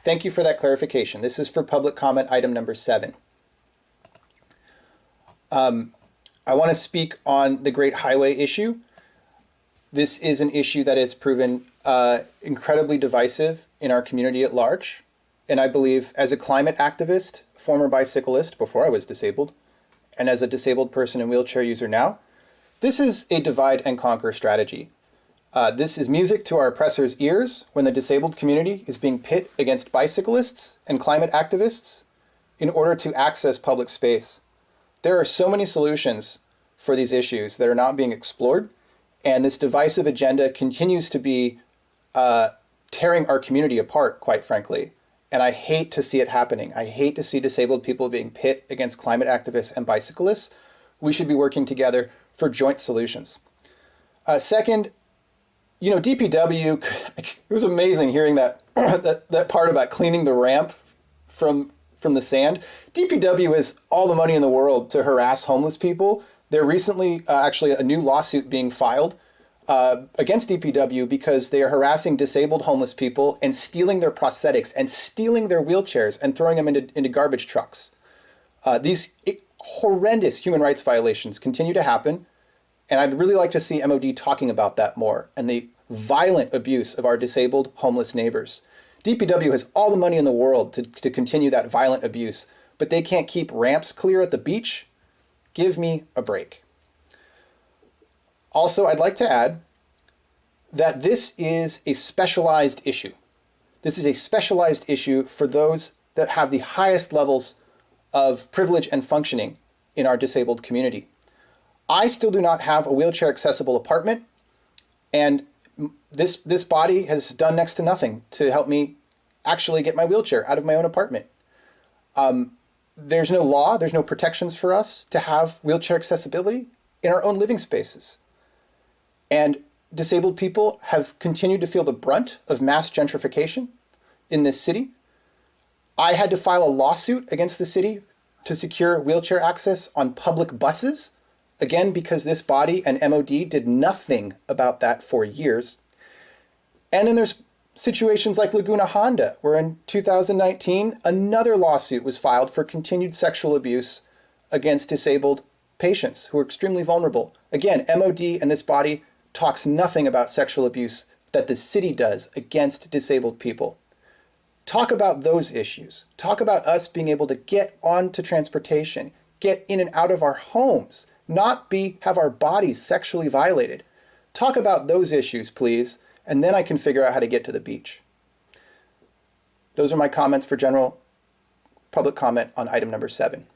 Thank you for that clarification. This is for public comment item number 7. I want to speak on the Great Highway issue. This is an issue that has proven incredibly divisive in our community at large. And I believe as a climate activist, former bicyclist before I was disabled, and as a disabled person and wheelchair user now, this is a divide and conquer strategy. This is music to our oppressors' ears when the disabled community is being pit against bicyclists and climate activists in order to access public space. There are so many solutions for these issues that are not being explored, and this divisive agenda continues to be tearing our community apart, quite frankly. And I hate to see it happening. I hate to see disabled people being pit against climate activists and bicyclists. We should be working together for joint solutions. Second, DPW, it was amazing hearing that that part about cleaning the ramp from the sand. DPW has all the money in the world to harass homeless people. There recently actually a new lawsuit being filed against DPW because they are harassing disabled homeless people and stealing their prosthetics and stealing their wheelchairs and throwing them into garbage trucks. These horrendous human rights violations continue to happen, and I'd really like to see MOD talking about that more and the violent abuse of our disabled homeless neighbors. DPW has all the money in the world to continue that violent abuse, but they can't keep ramps clear at the beach. Give me a break. Also, I'd like to add that this is a specialized issue. This is a specialized issue for those that have the highest levels of privilege and functioning in our disabled community. I still do not have a wheelchair accessible apartment, and this body has done next to nothing to help me actually get my wheelchair out of my own apartment. There's no law, there's no protections for us to have wheelchair accessibility in our own living spaces. And disabled people have continued to feel the brunt of mass gentrification in this city. I had to file a lawsuit against the city to secure wheelchair access on public buses, again, because this body and MOD did nothing about that for years. And then there's situations like Laguna Honda, where in 2019, another lawsuit was filed for continued sexual abuse against disabled patients who are extremely vulnerable. Again, MOD and this body talks nothing about sexual abuse that the city does against disabled people. Talk about those issues. Talk about us being able to get onto transportation, get in and out of our homes, not have our bodies sexually violated. Talk about those issues, please, and then I can figure out how to get to the beach. Those are my comments for general public comment on item number 7.